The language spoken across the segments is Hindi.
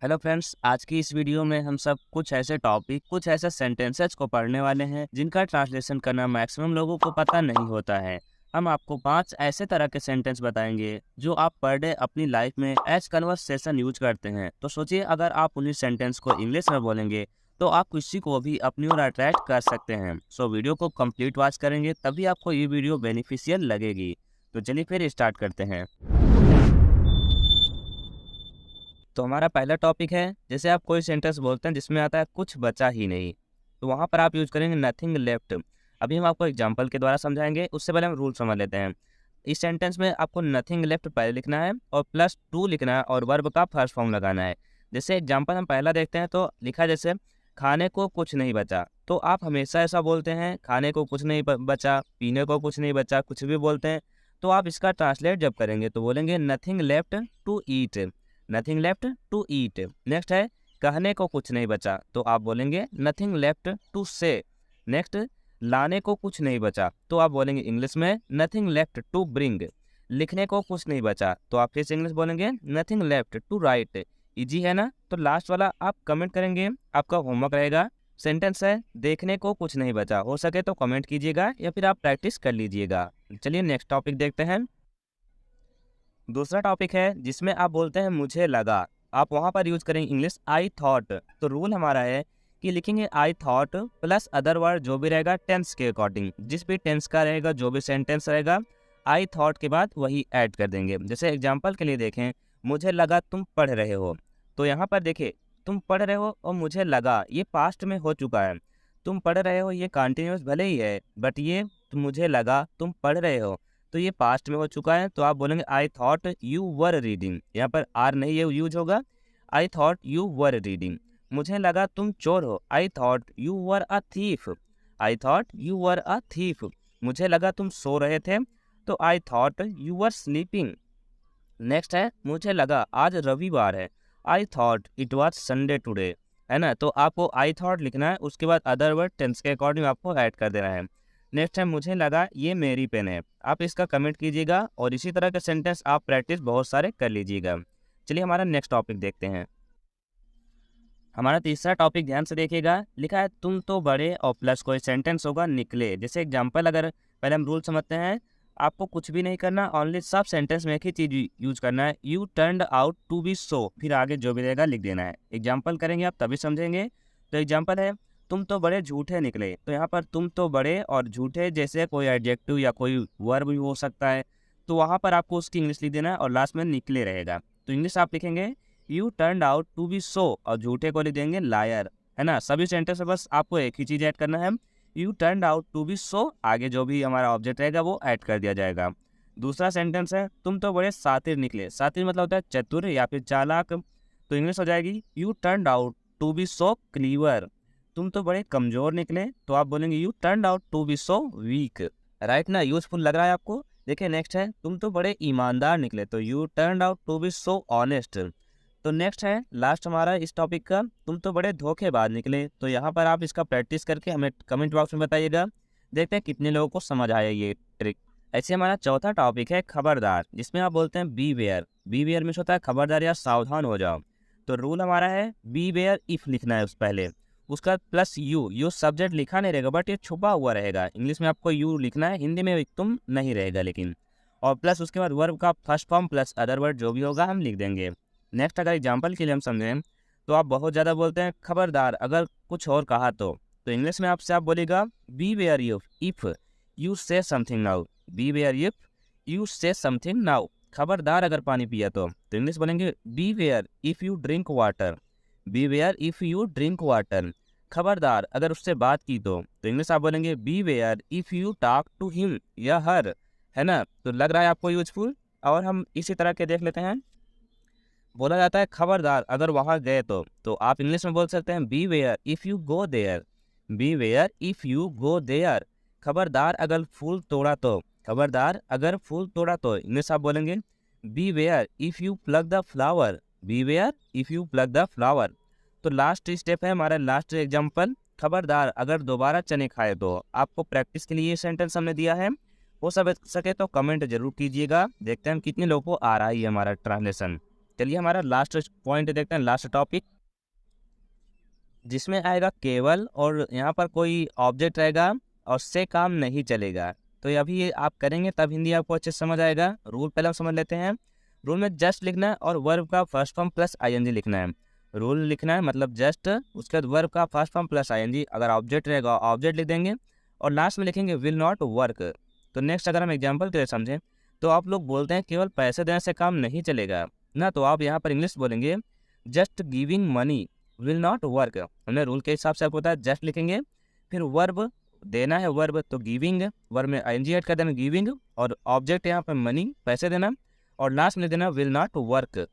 हेलो फ्रेंड्स, आज की इस वीडियो में हम सब कुछ ऐसे टॉपिक, कुछ ऐसे सेंटेंसेस को पढ़ने वाले हैं जिनका ट्रांसलेशन करना मैक्सिमम लोगों को पता नहीं होता है। हम आपको 5 ऐसे तरह के सेंटेंस बताएंगे जो आप पर डे अपनी लाइफ में एज कन्वर्सेशन यूज करते हैं। तो सोचिए, अगर आप उन्हीं सेंटेंस को इंग्लिश में बोलेंगे तो आप किसी को भी अपनी ओर अट्रैक्ट कर सकते हैं। सो वीडियो को कंप्लीट वॉच करेंगे तभी आपको ये वीडियो बेनिफिशियल लगेगी। तो चलिए फिर स्टार्ट करते हैं। तो हमारा पहला टॉपिक है, जैसे आप कोई सेंटेंस बोलते हैं जिसमें आता है कुछ बचा ही नहीं, तो वहाँ पर आप यूज करेंगे नथिंग लेफ्ट। अभी हम आपको एग्जांपल के द्वारा समझाएंगे, उससे पहले हम रूल समझ लेते हैं। इस सेंटेंस में आपको नथिंग लेफ्ट पहले लिखना है और प्लस टू लिखना है और वर्ब का फर्स्ट फॉर्म लगाना है। जैसे एग्जाम्पल हम पहला देखते हैं तो लिखा है जैसे खाने को कुछ नहीं बचा। तो आप हमेशा ऐसा बोलते हैं, खाने को कुछ नहीं बचा, पीने को कुछ नहीं बचा, कुछ भी बोलते हैं। तो आप इसका ट्रांसलेट जब करेंगे तो बोलेंगे nothing left to eat, nothing left to eat. Next है कहने को कुछ नहीं बचा, तो आप बोलेंगे nothing left to say. Next, लाने को कुछ नहीं बचा, तो आप बोलेंगे इंग्लिश में नथिंग लेफ्ट टू ब्रिंग। लिखने को कुछ नहीं बचा, तो आप फिर से इंग्लिश बोलेंगे nothing left to write. Easy है ना? तो लास्ट वाला आप कमेंट करेंगे, आपका होमवर्क रहेगा। सेंटेंस है देखने को कुछ नहीं बचा, हो सके तो कमेंट कीजिएगा या फिर आप प्रैक्टिस कर लीजिएगा। चलिए नेक्स्ट टॉपिक देखते हैं। दूसरा टॉपिक है जिसमें आप बोलते हैं मुझे लगा, आप वहाँ पर यूज करेंगे इंग्लिश आई थॉट। तो रूल हमारा है कि लिखेंगे I thought plus other word जो भी रहेगा टेंस के अकॉर्डिंग, जिस भी टेंस का रहेगा, जो भी सेंटेंस रहेगा, आई थॉट के बाद वही ऐड कर देंगे। जैसे एग्जांपल के लिए देखें, मुझे लगा तुम पढ़ रहे हो, तो यहाँ पर देखिए तुम पढ़ रहे हो और मुझे लगा ये पास्ट में हो चुका है। तुम पढ़ रहे हो ये कंटिन्यूस भले ही है, बट ये मुझे लगा तुम पढ़ रहे हो तो ये पास्ट में हो चुका है। तो आप बोलेंगे I thought you were reading, यहाँ पर आर नहीं ये यूज होगा। I thought you were reading. मुझे लगा तुम चोर हो, I thought you were a thief, I thought you were a thief. मुझे लगा तुम सो रहे थे, तो I thought you were sleeping. Next है मुझे लगा आज रविवार है, I thought it was Sunday today, है ना? तो आपको आई थॉट लिखना है, उसके बाद अदर वर्ड टेंस के अकॉर्डिंग आपको ऐड कर देना है। नेक्स्ट है मुझे लगा ये मेरी पेन है, आप इसका कमेंट कीजिएगा और इसी तरह के सेंटेंस आप प्रैक्टिस बहुत सारे कर लीजिएगा। चलिए हमारा नेक्स्ट टॉपिक देखते हैं। हमारा तीसरा टॉपिक ध्यान से देखिएगा, लिखा है तुम तो बड़े और प्लस कोई सेंटेंस होगा निकले। जैसे एग्जांपल, अगर पहले हम रूल समझते हैं, आपको कुछ भी नहीं करना, ओनली सब सेंटेंस में एक ही चीज यूज करना है, you turned out to be so, फिर आगे जो भी रहेगा लिख देना है। एग्जांपल करेंगे आप तभी समझेंगे। तो एग्जांपल है तुम तो बड़े झूठे निकले, तो यहाँ पर तुम तो बड़े और झूठे जैसे कोई एडजेक्टिव या कोई वर्ब भी हो सकता है, तो वहाँ पर आपको उसकी इंग्लिश लिख देना है और लास्ट में निकले रहेगा। तो इंग्लिश आप लिखेंगे you turned out to be so और झूठे को लिख देंगे लायर, है ना? सभी सेंटेंस में बस आपको एक ही चीज ऐड करना है, you turned out to be so, आगे जो भी हमारा ऑब्जेक्ट रहेगा वो ऐड कर दिया जाएगा। दूसरा सेंटेंस है तुम तो बड़े शातिर निकले, शातिर मतलब होता है चतुर या फिर चालाक, तो इंग्लिश हो जाएगी you turned out to be so clever. तुम तो बड़े कमजोर निकले, तो आप बोलेंगे you turned out to be so weak. Right ना? यूजफुल लग रहा है आपको? देखिए नेक्स्ट है तुम तो बड़े ईमानदार निकले, तो you turned out to be so honest. तो नेक्स्ट है लास्ट हमारा इस टॉपिक का, तुम तो बड़े धोखेबाज निकले। तो यहाँ पर आप इसका प्रैक्टिस करके हमें कमेंट बॉक्स में बताइएगा, देखते हैं कितने लोगों को समझ आया ये ट्रिक। ऐसे हमारा चौथा टॉपिक है खबरदार, जिसमें आप बोलते हैं बी वेयर। बी वेयर में होता है खबरदार या सावधान हो जाओ। तो रूल हमारा है बी वेयर इफ लिखना है उस पहले, उसका प्लस यू सब्जेक्ट लिखा नहीं रहेगा बट ये छुपा हुआ रहेगा। इंग्लिश में आपको यू लिखना है, हिंदी में तुम नहीं रहेगा लेकिन, और प्लस उसके बाद वर्ब का first form plus other word जो भी होगा हम लिख देंगे। नेक्स्ट, अगर एग्जाम्पल के लिए हम समझें तो आप बहुत ज़्यादा बोलते हैं खबरदार अगर कुछ और कहा तो इंग्लिश में आपसे आप बोलेगा beware if you say something now, beware if you say something now. खबरदार अगर पानी पिया तो इंग्लिश बोलेंगे beware if you drink water, beware if you drink water. खबरदार अगर उससे बात की तो इंग्लिश आप बोलेंगे beware if you talk to him या हर, है ना? तो लग रहा है आपको यूजफुल। और हम इसी तरह के देख लेते हैं, बोला जाता है खबरदार अगर वहां गए तो आप इंग्लिश में बोल सकते हैं beware if you go there, beware if you go there. खबरदार अगर फूल तोड़ा तो, खबरदार अगर फूल तोड़ा तो इंग्लिश आप बोलेंगे beware if you plug the flower, beware if you plug the flower. तो लास्ट स्टेप है हमारा, लास्ट एग्जाम्पल, खबरदार अगर दोबारा चने खाए तो। आपको प्रैक्टिस के लिए ये सेंटेंस हमने दिया है, हो सके तो कमेंट जरूर कीजिएगा, देखते हैं कितने लोगों को आ रहा है ये हमारा ट्रांसलेशन। चलिए हमारा लास्ट पॉइंट देखते हैं, लास्ट टॉपिक, जिसमें आएगा केवल, और यहाँ पर कोई ऑब्जेक्ट रहेगा और उससे काम नहीं चलेगा। तो अभी ये आप करेंगे तब हिंदी आपको अच्छे से समझ आएगा। रूल पहले हम समझ लेते हैं। रूल में जस्ट लिखना है और वर्ब का फर्स्ट फॉर्म प्लस आईएनजी लिखना है। रूल लिखना है मतलब जस्ट, उसके बाद वर्ब का फर्स्ट फॉर्म प्लस आईएनजी, अगर ऑब्जेक्ट रहेगा ऑब्जेक्ट लिख देंगे और लास्ट में लिखेंगे विल नॉट वर्क। तो नेक्स्ट अगर हम एग्जाम्पल के लिए समझें तो आप लोग बोलते हैं केवल पैसे देने से काम नहीं चलेगा ना, तो आप यहाँ पर इंग्लिश बोलेंगे just giving money will not work. हमने रूल के हिसाब से आपको बताया जस्ट लिखेंगे, फिर वर्ब देना है वर्ब तो गिविंग, वर्ब में आईएनजी ऐड कर देना गिविंग, और ऑब्जेक्ट यहाँ पर मनी पैसे देना, और लास्ट में देना विल नॉट वर्क।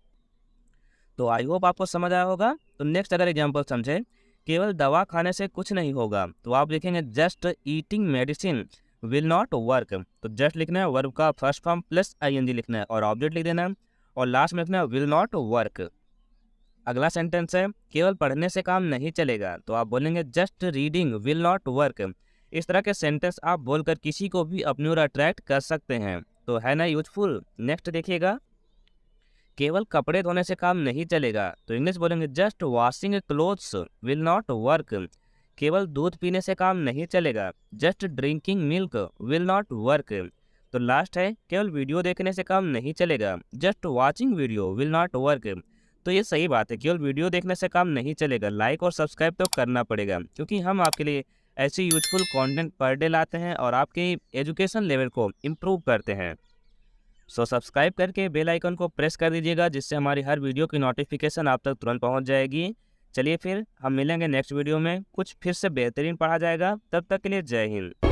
तो आई होप आपको समझ आया होगा। तो नेक्स्ट अगर एग्जांपल समझे, केवल दवा खाने से कुछ नहीं होगा, तो आप लिखेंगे just eating medicine will not work. तो जस्ट लिखना है, वर्ब का फर्स्ट फॉर्म प्लस आईएनजी लिखना है और ऑब्जेक्ट लिख देना है, और लास्ट में लिखना है विल नॉट वर्क। अगला सेंटेंस है केवल पढ़ने से काम नहीं चलेगा, तो आप बोलेंगे just reading will not work. इस तरह के सेंटेंस आप बोलकर किसी को भी अपनी ओर अट्रैक्ट कर सकते हैं, तो है ना यूजफुल। नेक्स्ट देखिएगा, केवल कपड़े धोने से काम नहीं चलेगा, तो इंग्लिश बोलेंगे just washing clothes will not work. केवल दूध पीने से काम नहीं चलेगा, just drinking milk will not work. तो लास्ट है केवल वीडियो देखने से काम नहीं चलेगा, just watching video will not work. तो ये सही बात है, केवल वीडियो देखने से काम नहीं चलेगा, लाइक और सब्सक्राइब तो करना पड़ेगा, क्योंकि हम आपके लिए ऐसी यूजफुल कंटेंट पर डे लाते हैं और आपके एजुकेशन लेवल को इम्प्रूव करते हैं। सो सब्सक्राइब करके बेल आइकन को प्रेस कर दीजिएगा, जिससे हमारी हर वीडियो की नोटिफिकेशन आप तक तुरंत पहुंच जाएगी। चलिए फिर हम मिलेंगे नेक्स्ट वीडियो में, कुछ फिर से बेहतरीन पढ़ा जाएगा। तब तक के लिए जय हिंद।